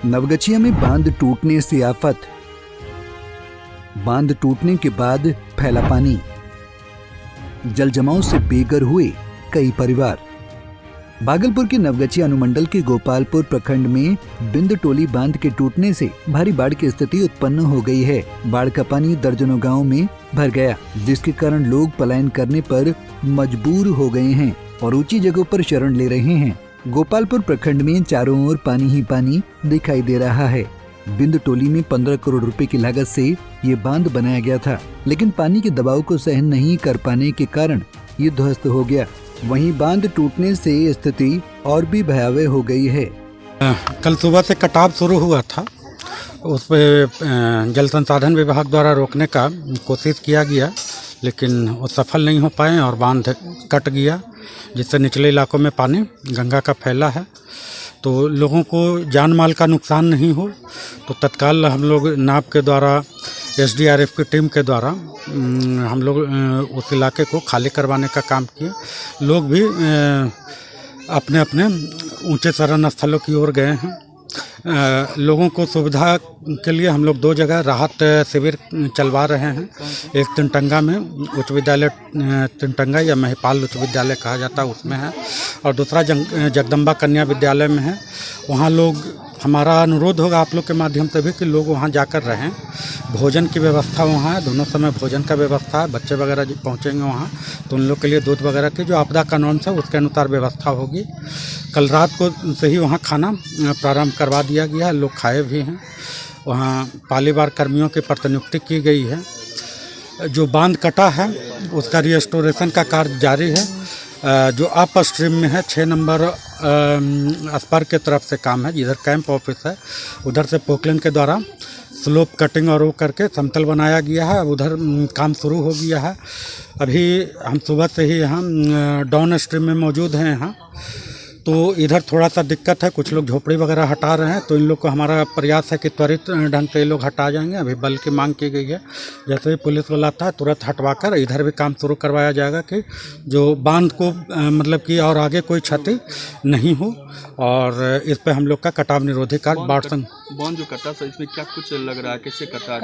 नवगछिया में बांध टूटने से आफत। बांध टूटने के बाद फैला पानी। जल जमाव से बेघर हुए कई परिवार। भागलपुर के नवगछिया अनुमंडल के गोपालपुर प्रखंड में बिंद टोली बांध के टूटने से भारी बाढ़ की स्थिति उत्पन्न हो गई है। बाढ़ का पानी दर्जनों गाँव में भर गया, जिसके कारण लोग पलायन करने पर मजबूर हो गए हैं और ऊंची जगहों पर शरण ले रहे हैं। गोपालपुर प्रखंड में चारों ओर पानी ही पानी दिखाई दे रहा है। बिंद टोली में 15 करोड़ रुपए की लागत से ये बांध बनाया गया था, लेकिन पानी के दबाव को सहन नहीं कर पाने के कारण ये ध्वस्त हो गया। वहीं बांध टूटने से स्थिति और भी भयावह हो गई है। कल सुबह से कटाव शुरू हुआ था, उस पर जल संसाधन विभाग द्वारा रोकने का कोशिश किया गया, लेकिन वो सफल नहीं हो पाए और बांध कट गया, जिससे निचले इलाकों में पानी गंगा का फैला है। तो लोगों को जान माल का नुकसान नहीं हो तो तत्काल हम लोग नाव के द्वारा एसडीआरएफ की टीम के द्वारा हम लोग उस इलाके को खाली करवाने का काम किए। लोग भी अपने अपने ऊंचे शरण स्थलों की ओर गए हैं। लोगों को सुविधा के लिए हम लोग 2 जगह राहत शिविर चलवा रहे हैं। एक तिनटंगा में उच्च विद्यालय तिनटंगा या महिपाल उच्च विद्यालय कहा जाता है, उसमें है, और दूसरा जगदम्बा कन्या विद्यालय में है। वहाँ लोग, हमारा अनुरोध होगा आप लोग के माध्यम से भी कि लोग वहाँ जाकर रहें। भोजन की व्यवस्था वहाँ है, दोनों समय भोजन का व्यवस्था है। बच्चे वगैरह जो पहुँचेंगे वहाँ तो उन लोग के लिए दूध वगैरह की जो आपदा कानून है उसके अनुसार व्यवस्था होगी। कल रात को से ही वहाँ खाना प्रारंभ करवा दिया गया है, लोग खाए भी हैं। वहाँ पालीवार कर्मियों की प्रतिनियुक्ति की गई है। जो बांध कटा है उसका रिस्टोरेशन का कार्य जारी है। जो अप स्ट्रीम में है 6 नंबर स्पर के तरफ से काम है, जिधर कैंप ऑफिस है उधर से पोकलेन के द्वारा स्लोप कटिंग और वो करके समतल बनाया गया है। उधर काम शुरू हो गया है। अभी हम सुबह से ही यहाँ डाउन स्ट्रीम में मौजूद हैं यहाँ, तो इधर थोड़ा सा दिक्कत है। कुछ लोग झोपड़ी वगैरह हटा रहे हैं, तो इन लोग को हमारा प्रयास है कि त्वरित ढंग से ये लोग हटा जाएंगे। अभी बल की मांग की गई है, जैसे ही पुलिस वाला आता है तुरंत हटवाकर इधर भी काम शुरू करवाया जाएगा कि जो बांध को मतलब कि और आगे कोई क्षति नहीं हो। और इस पे हम लोग का कटाव निरोधी कार्य बांध जो कटा था इसमें क्या कुछ लग रहा है, कैसे कटा?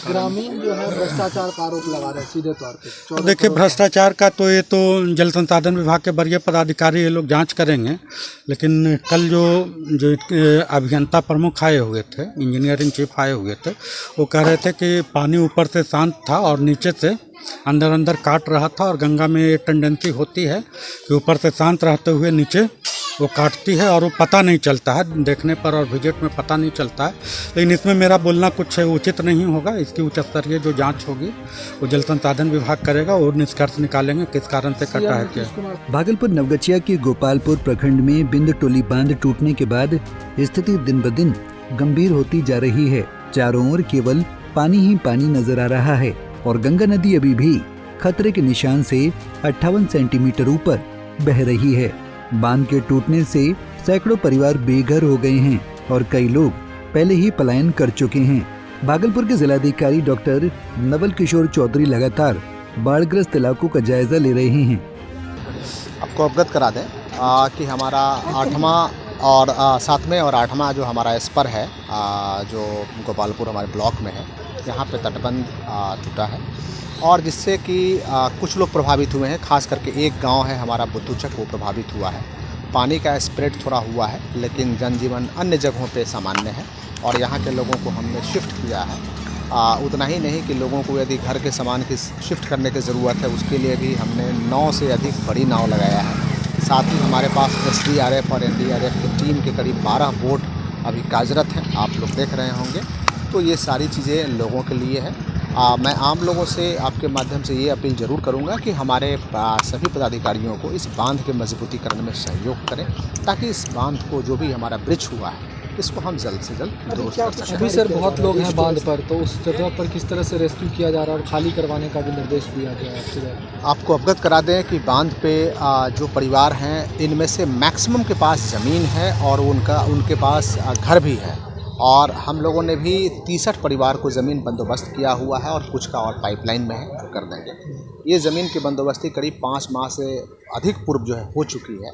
ग्रामीण जो है भ्रष्टाचार का आरोप लगा रहे हैं सीधे तौर पे। देखिए, भ्रष्टाचार का तो ये तो जल संसाधन विभाग के वरीय पदाधिकारी ये लोग जांच करेंगे, लेकिन कल जो अभियंता प्रमुख आए हुए थे, इंजीनियरिंग चीफ आए हुए थे, वो कह रहे थे कि पानी ऊपर से शांत था और नीचे से अंदर अंदर काट रहा था। और गंगा में ये टेंडेंसी होती है कि ऊपर से शांत रहते हुए नीचे वो काटती है और वो पता नहीं चलता है देखने पर, और विजिट में पता नहीं चलता है। लेकिन इसमें मेरा बोलना कुछ उचित नहीं होगा। इसकी उच्च स्तरीय जो जांच होगी वो जल संसाधन विभाग करेगा और निष्कर्ष निकालेंगे किस कारण से कटा है क्या। भागलपुर नवगछिया के गोपालपुर प्रखंड में बिंद टोली बांध टूटने के बाद स्थिति दिन ब दिन गंभीर होती जा रही है। चारों ओर केवल पानी ही पानी नजर आ रहा है और गंगा नदी अभी भी खतरे के निशान से 58 सेंटीमीटर ऊपर बह रही है। बांध के टूटने से सैकड़ों परिवार बेघर हो गए हैं और कई लोग पहले ही पलायन कर चुके हैं। भागलपुर के जिलाधिकारी डॉक्टर नवल किशोर चौधरी लगातार बाढ़ग्रस्त इलाकों का जायजा ले रहे हैं। आपको अवगत करा दें कि हमारा 8वां और 7वें और 8वां जो हमारा स्पर है, जो गोपालपुर हमारे ब्लॉक में है, यहाँ पे तटबंध टूटा है और जिससे कि कुछ लोग प्रभावित हुए हैं। खास करके एक गांव है हमारा बुद्धूचक, वो प्रभावित हुआ है। पानी का स्प्रेड थोड़ा हुआ है, लेकिन जनजीवन अन्य जगहों पे सामान्य है और यहाँ के लोगों को हमने शिफ्ट किया है। उतना ही नहीं कि लोगों को यदि घर के सामान की शिफ्ट करने की ज़रूरत है, उसके लिए भी हमने 9 से अधिक बड़ी नाव लगाया है। साथ ही हमारे पास एसडीआरएफ और एनडीआरएफ की टीम के करीब 12 बोट अभी कार्यरत हैं, आप लोग देख रहे होंगे। तो ये सारी चीज़ें लोगों के लिए है। मैं आम लोगों से आपके माध्यम से ये अपील ज़रूर करूंगा कि हमारे सभी पदाधिकारियों को इस बांध के मजबूतीकरण में सहयोग करें, ताकि इस बांध को जो भी हमारा ब्रिज हुआ है इसको हम जल्द से जल्द दुरुस्त कर सकें। अभी सर बहुत लोग हैं बांध पर, तो उस जगह पर किस तरह से रेस्क्यू किया जा रहा है और खाली करवाने का भी निर्देश दिया गया है? आपको अवगत करा दें कि बांध पे जो परिवार हैं इनमें से मैक्सिमम के पास ज़मीन है और उनके पास घर भी है, और हम लोगों ने भी 63 परिवार को ज़मीन बंदोबस्त किया हुआ है और कुछ का और पाइपलाइन में है जो कर देंगे। ये ज़मीन की बंदोबस्ती करीब 5 माह से अधिक पूर्व जो है हो चुकी है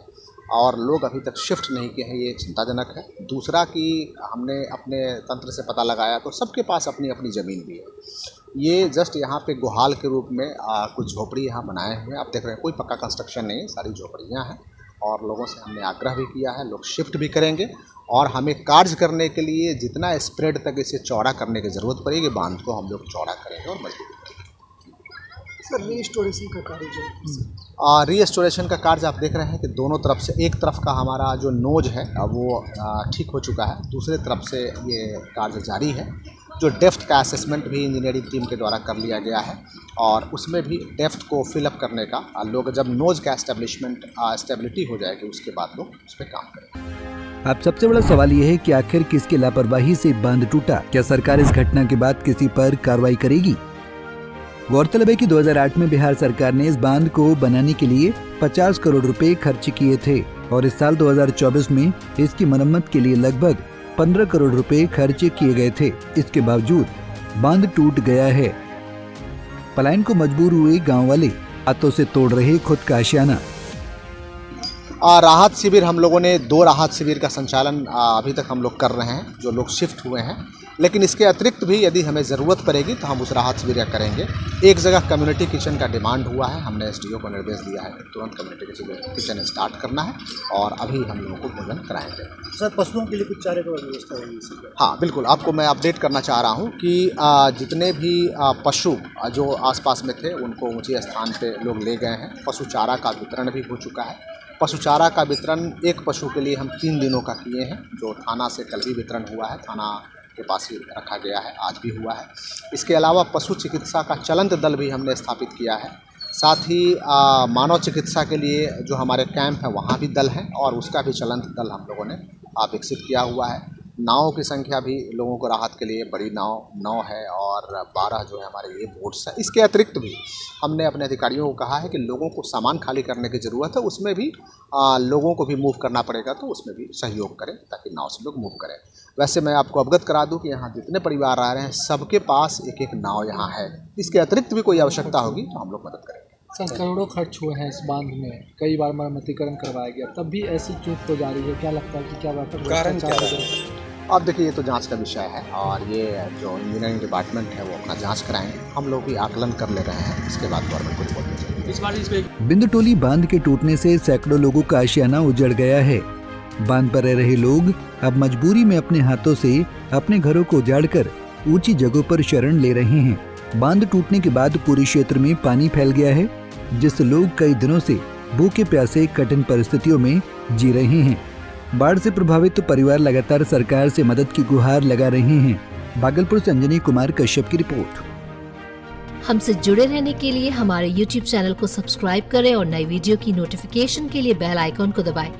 और लोग अभी तक शिफ्ट नहीं किए हैं, ये चिंताजनक है। दूसरा कि हमने अपने तंत्र से पता लगाया तो सबके पास अपनी अपनी ज़मीन भी है। ये जस्ट यहाँ पे गुहाल के रूप में कुछ झोपड़ी यहाँ बनाए हुए हैं। आप देख रहे हैं कोई पक्का कंस्ट्रक्शन नहीं है, सारी झोपड़ियाँ हैं। और लोगों से हमने आग्रह भी किया है, लोग शिफ्ट भी करेंगे और हमें कार्य करने के लिए जितना स्प्रेड तक इसे चौड़ा करने की ज़रूरत पड़ेगी, बांध को हम लोग चौड़ा करेंगे और मजबूत करेंगे। सर रीस्टोरेशन का कार्य जो रीस्टोरेशन का कार्य आप देख रहे हैं कि दोनों तरफ से, एक तरफ का हमारा जो नोज है वो ठीक हो चुका है, दूसरे तरफ से ये कार्य जारी है। जो डेप्थ का असेसमेंट भी इंजीनियरिंग टीम के द्वारा कर लिया गया है और उसमें भी डेप्थ को फिलअप करने का लोग जब नोज का स्टेबिलिटी हो जाएगी उसके बाद लोग उस पर काम करेंगे। अब सबसे बड़ा सवाल यह है कि आखिर किसकी लापरवाही से बांध टूटा? क्या सरकार इस घटना के बाद किसी पर कार्रवाई करेगी? गौरतलब है कि 2008 में बिहार सरकार ने इस बांध को बनाने के लिए 50 करोड़ रुपए खर्च किए थे और इस साल 2024 में इसकी मरम्मत के लिए लगभग 15 करोड़ रुपए खर्च किए गए थे। इसके बावजूद बांध टूट गया है। पलायन को मजबूर हुए गांव वाले हाथों से तोड़ रहे खुद का आशियाना। राहत शिविर हम लोगों ने 2 राहत शिविर का संचालन अभी तक हम लोग कर रहे हैं, जो लोग शिफ्ट हुए हैं। लेकिन इसके अतिरिक्त भी यदि हमें ज़रूरत पड़ेगी तो हम उस राहत शिविर का करेंगे। एक जगह कम्युनिटी किचन का डिमांड हुआ है, हमने एसडीओ को निर्देश दिया है तुरंत कम्युनिटी किचन स्टार्ट करना है और अभी हम लोगों को भोजन कराएंगे। सर पशुओं के लिए कुछ चारे का व्यवस्था होगी? हाँ बिल्कुल, आपको मैं अपडेट करना चाह रहा हूँ कि जितने भी पशु जो आसपास में थे उनको ऊंचे स्थान पे लोग ले गए हैं। पशु चारा का वितरण भी हो चुका है। पशु चारा का वितरण एक पशु के लिए हम 3 दिनों का किए हैं, जो थाना से कल भी वितरण हुआ है, थाना के पास ही रखा गया है, आज भी हुआ है। इसके अलावा पशु चिकित्सा का चलंत दल भी हमने स्थापित किया है। साथ ही मानव चिकित्सा के लिए जो हमारे कैंप है वहाँ भी दल हैं और उसका भी चलंत दल हम लोगों ने विकसित किया हुआ है। नावों की संख्या भी लोगों को राहत के लिए बड़ी 9 है और 12 जो है हमारे लिए बोट्स हैं। इसके अतिरिक्त भी हमने अपने अधिकारियों को कहा है कि लोगों को सामान खाली करने की ज़रूरत है, उसमें भी लोगों को भी मूव करना पड़ेगा तो उसमें भी सहयोग करें ताकि नाव से लोग मूव करें। वैसे मैं आपको अवगत करा दूं कि यहाँ जितने परिवार आ रहे हैं सबके पास एक एक नाव यहाँ है। इसके अतिरिक्त भी कोई आवश्यकता होगी तो हम लोग मदद करेंगे। सर करोड़ों खर्च हुए हैं इस बांध में, कई बार मरम्मतीकरण करवाया गया, तब भी ऐसी चूक हो जा रही है। क्या लगता है कि क्या कारण क्या है? अब देखिए ये तो जांच का विषय है और ये जो इंजीनियरिंग डिपार्टमेंट है वो अपना जांच कराएंगे। हम लोग भी आकलन कर ले रहे हैं, इसके बाद गवर्नमेंट को रिपोर्ट भेजेंगे। इस बार इसमें बिंदुटोली बांध के टूटने से सैकड़ों लोगों का आशियाना उजड़ गया है। बांध पर रह रहे लोग अब मजबूरी में अपने हाथों से अपने घरों को उजाड़कर ऊंची जगहों पर शरण ले रहे हैं। बांध टूटने के बाद पूरे क्षेत्र में पानी फैल गया है, जिससे लोग कई दिनों से भूखे प्यासे कठिन परिस्थितियों में जी रहे हैं। बाढ़ से प्रभावित परिवार लगातार सरकार से मदद की गुहार लगा रहे हैं। भागलपुर से अंजनी कुमार कश्यप की रिपोर्ट। हमसे जुड़े रहने के लिए हमारे YouTube चैनल को सब्सक्राइब करें और नई वीडियो की नोटिफिकेशन के लिए बेल आइकॉन को दबाएं।